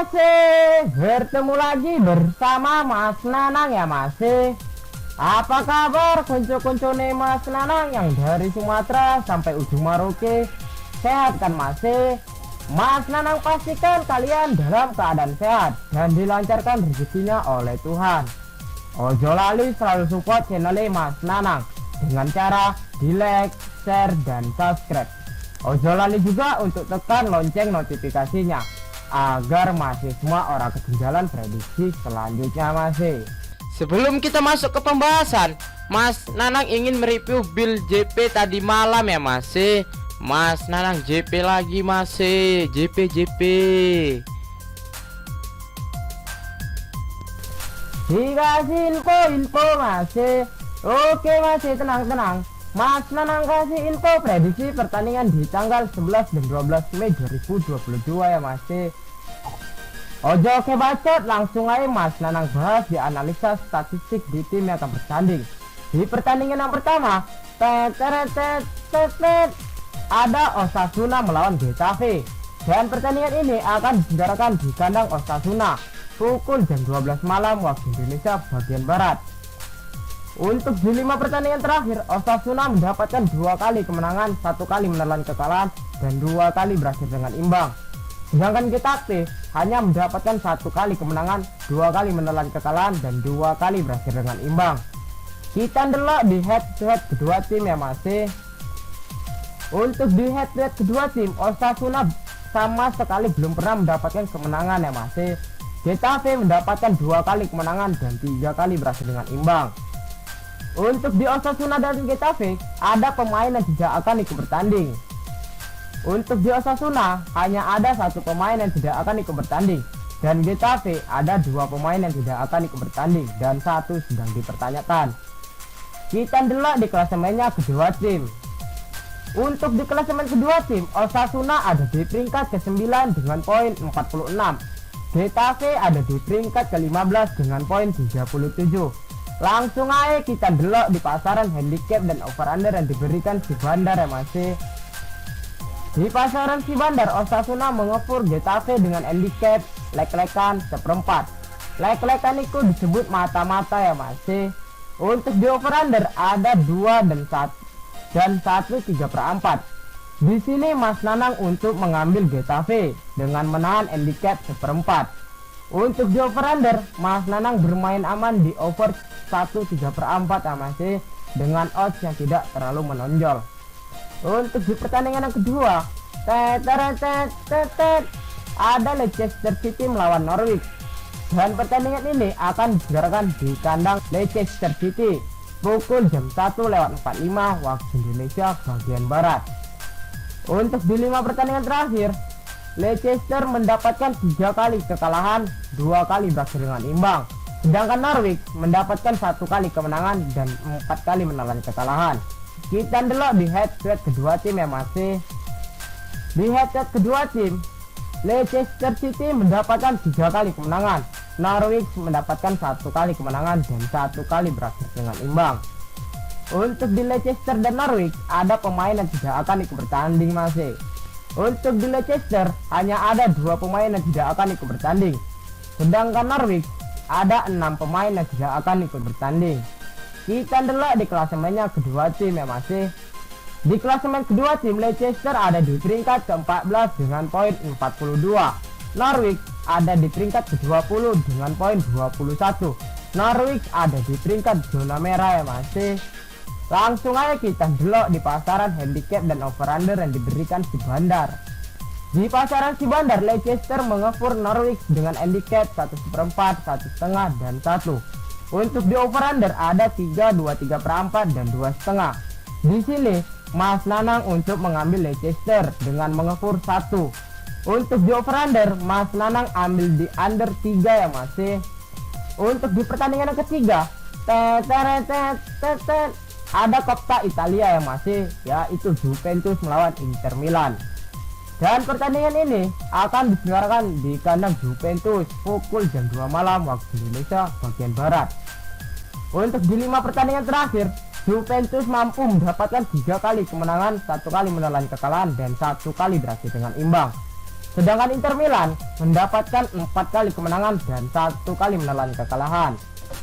masih bertemu lagi bersama Mas Nanang ya masih. Apa kabar kuncu-kuncune Mas Nanang yang dari Sumatera sampai ujung Maroke? Sehat kan masih? Mas Nanang pastikan kalian dalam keadaan sehat dan dilancarkan rezekinya oleh Tuhan. Ojo lali selalu support channelnya Mas Nanang dengan cara di like, share, dan subscribe. Ojo lali juga untuk tekan lonceng notifikasinya agar masih semua orang ketinggalan prediksi selanjutnya masih. Sebelum kita masuk ke pembahasan, Mas Nanang ingin mereview build JP tadi malam ya masih. Mas Nanang JP lagi masih, JP. Dikasih info masih. Oke masih, tenang. Mas Nanang kasih info prediksi pertandingan di tanggal 11 dan 12 Mei 2022 ya masih. Ojo ke bacot, langsung aja Mas Nanang bahas di analisa statistik di tim yang akan bertanding. Di pertandingan yang pertama, ada Osasuna melawan Getafe. Dan pertandingan ini akan diselenggarakan di kandang Osasuna pukul jam 12 malam waktu Indonesia bagian Barat. Untuk di 5 pertandingan terakhir, Osasuna mendapatkan 2 kali kemenangan, 1 kali menelan kekalahan, dan 2 kali berakhir dengan imbang. Sedangkan Getafe hanya mendapatkan 1 kali kemenangan, 2 kali menelan kekalahan, dan 2 kali berakhir dengan imbang. Kita ndelok di head-to-head kedua tim ya masih. Untuk di head-to-head kedua tim, Osasuna sama sekali belum pernah mendapatkan kemenangan ya masih. Getafe mendapatkan 2 kali kemenangan dan 3 kali berakhir dengan imbang. Untuk di Osasuna dan Getafe ada pemain yang tidak akan ikut bertanding. Untuk di Osasuna hanya ada 1 pemain yang tidak akan ikut bertanding, dan Getafe ada 2 pemain yang tidak akan ikut bertanding dan 1 sedang dipertanyakan. Kita ndelok di klasemennya kedua tim. Untuk di klasemen kedua tim, Osasuna ada di peringkat ke-9 dengan poin 46. Getafe ada di peringkat ke-15 dengan poin 37. Langsung aja kita ndelok di pasaran handicap dan over-under yang diberikan si Bandar ya masih. Di pasaran si Bandar, Osasuna mengepur Getafe dengan handicap lek-lekan seperempat. Lek-lekan itu disebut mata-mata ya masih. Untuk di over-under ada 2 dan 1 3/4. Di sini Mas Nanang untuk mengambil Getafe dengan menahan handicap seperempat. Untuk di over-under, Mas Nanang bermain aman di over 1 3/4 ya masih, dengan odds yang tidak terlalu menonjol. Untuk di pertandingan yang kedua, ada Leicester City melawan Norwich. Dan pertandingan ini akan diselenggarakan di kandang Leicester City pukul jam 1:45 waktu Indonesia bagian Barat. Untuk di 5 pertandingan terakhir, Leicester mendapatkan 3 kali kekalahan, 2 kali berakhir dengan imbang. Sedangkan Norwich mendapatkan 1 kali kemenangan dan 4 kali menelan kekalahan. Kita ndelok di head-to-head kedua tim ya masih. Di head-to-head kedua tim, Leicester City mendapatkan 3 kali kemenangan, Norwich mendapatkan 1 kali kemenangan dan 1 kali berakhir dengan imbang. Untuk di Leicester dan Norwich ada pemain yang tidak akan ikut bertanding masih. Untuk di Leicester hanya ada 2 pemain yang tidak akan ikut bertanding. Sedangkan Norwich ada 6 pemain yang tidak akan ikut bertanding. Kita ndelok di klasemennya kedua tim ya masih. Di klasemen kedua tim, Leicester ada di peringkat ke-14 dengan poin 42. Norwich ada di peringkat ke-20 dengan poin 21. Norwich ada di peringkat zona merah ya masih. Langsung aja kita ndelok di pasaran handicap dan over-under yang diberikan si Bandar. Di pasaran si Bandar, Leicester mengepur Norwich dengan handicap 1/4, 1,5, dan 1. Untuk di over-under ada 3, 2 3/4, dan 2,5. Di sini Mas Nanang untuk mengambil Leicester dengan mengepur 1. Untuk di over-under, Mas Nanang ambil di under 3 ya masih. Untuk di pertandingan yang ketiga, ada Coppa Italia ya masih, yaitu Juventus melawan Inter Milan. Dan pertandingan ini akan diselenggarakan di kandang Juventus pukul jam 2 malam waktu Indonesia bagian Barat. Untuk di 5 pertandingan terakhir, Juventus mampu mendapatkan 3 kali kemenangan, 1 kali menelan kekalahan, dan 1 kali berakhir dengan imbang. Sedangkan Inter Milan mendapatkan 4 kali kemenangan dan 1 kali menelan kekalahan.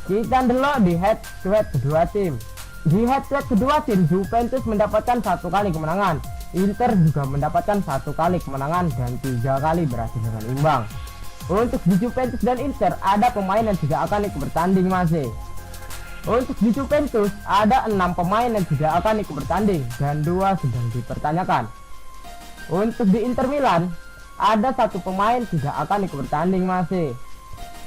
Kita delok di head to head kedua tim. Di head to head kedua tim, Juventus mendapatkan 1 kali kemenangan, Inter juga mendapatkan 1 kali kemenangan dan 3 kali berhasil dengan imbang. Untuk di Juventus dan Inter ada pemain yang tidak akan ikut bertanding masih. Untuk di Juventus ada 6 pemain yang tidak akan ikut bertanding dan 2 sedang dipertanyakan. Untuk di Inter Milan ada 1 pemain tidak akan ikut bertanding masih.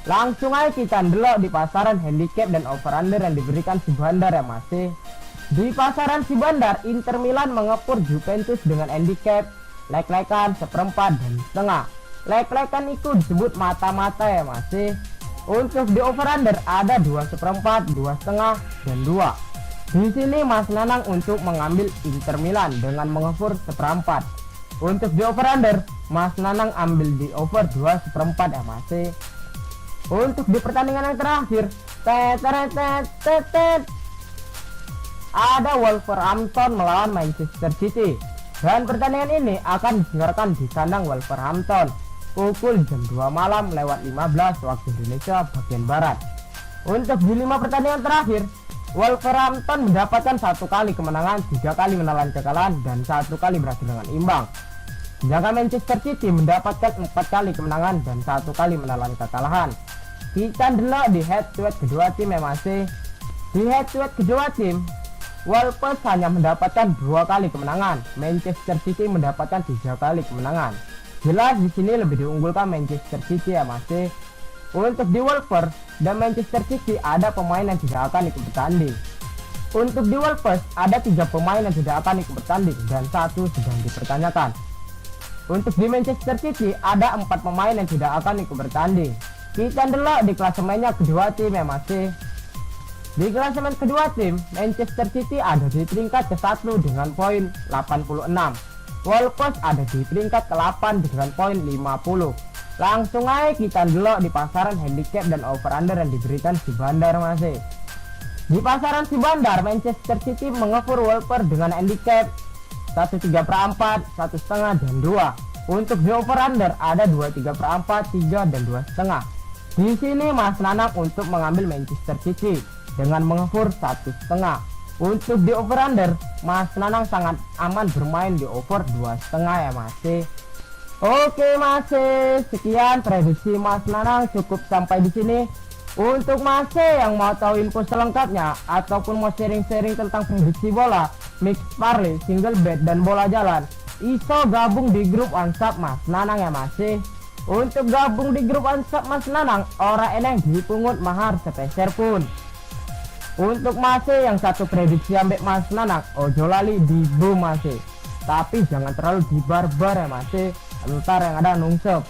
Langsung aja kita delok di pasaran handicap dan over under yang diberikan si Bandar ya masih. Di pasaran si Bandar, Inter Milan mengepur Juventus dengan handicap like-likean 1/4 dan setengah. Like-likean itu disebut mata-mata ya masih. Untuk di over under ada 2/4, 2,5 dan 2. Di sini Mas Nanang untuk mengambil Inter Milan dengan mengepur 1/4. Untuk di over under, Mas Nanang ambil di over 2/4 ya masih. Untuk di pertandingan yang terakhir, ada Wolverhampton melawan Manchester City, dan pertandingan ini akan disiarkan di kandang Wolverhampton pukul jam 2 malam lewat 15 waktu Indonesia bagian Barat. Untuk di 5 pertandingan terakhir, Wolverhampton mendapatkan 1 kali kemenangan, 3 kali menelan kekalahan dan 1 kali berhasil dengan imbang. Sedangkan Manchester City mendapatkan 4 kali kemenangan dan 1 kali menelan kekalahan. Kita delok di head to head kedua tim ya masih. Di head to head kedua tim, Wolves hanya mendapatkan 2 kali kemenangan, Manchester City mendapatkan 3 kali kemenangan. Jelas di sini lebih diunggulkan Manchester City ya masih. Untuk di Wolves dan Manchester City ada pemain yang tidak akan ikut bertanding. Untuk di Wolves ada 3 pemain yang tidak akan ikut bertanding dan 1 sedang dipertanyakan. Untuk di Manchester City ada 4 pemain yang tidak akan ikut bertanding. Kita delok di klasemennya kedua tim ya masih. Di klasemen kedua tim, Manchester City ada di peringkat ke-1 dengan poin 86. Wolves ada di peringkat ke-8 dengan poin 50. Langsung aja kita delok di pasaran handicap dan over under yang diberikan si Bandar masih. Di pasaran si Bandar, Manchester City mengepur Wolves dengan handicap 1/3/4, 1,5 dan 2. Untuk di over under ada 2/3/4, 3 dan 2,5. Di sini Mas Nanang untuk mengambil Manchester City dengan mengepur 1,5. Untuk di over under, Mas Nanang sangat aman bermain di over 2,5 ya masih. Oke masih, sekian prediksi Mas Nanang cukup sampai di sini. Untuk masih yang mau tahu info selengkapnya ataupun mau sharing-sharing tentang prediksi bola, mix parlay, single bet dan bola jalan, iso gabung di grup WhatsApp Mas Nanang ya masih. Untuk gabung di grup WhatsApp Mas Nanang, ora eneng dipungut mahar sepeser pun. Untuk masih yang satu prediksi ambek Mas Nanang, ojo lali di boom masih. Tapi jangan terlalu dibarbar ya masih, entar yang ada nungsep.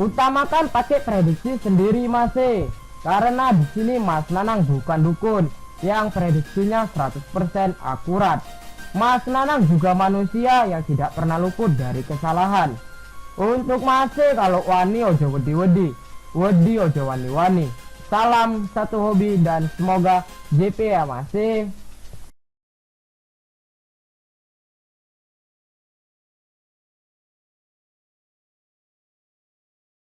Utamakan pakai prediksi sendiri masih. Karena di sini Mas Nanang bukan dukun yang prediksinya 100% akurat. Mas Nanang juga manusia yang tidak pernah luput dari kesalahan. Untuk masih kalau wani ojo wedi-wedi, wedi ojo wani-wani. Salam satu hobi dan semoga JP ya masih.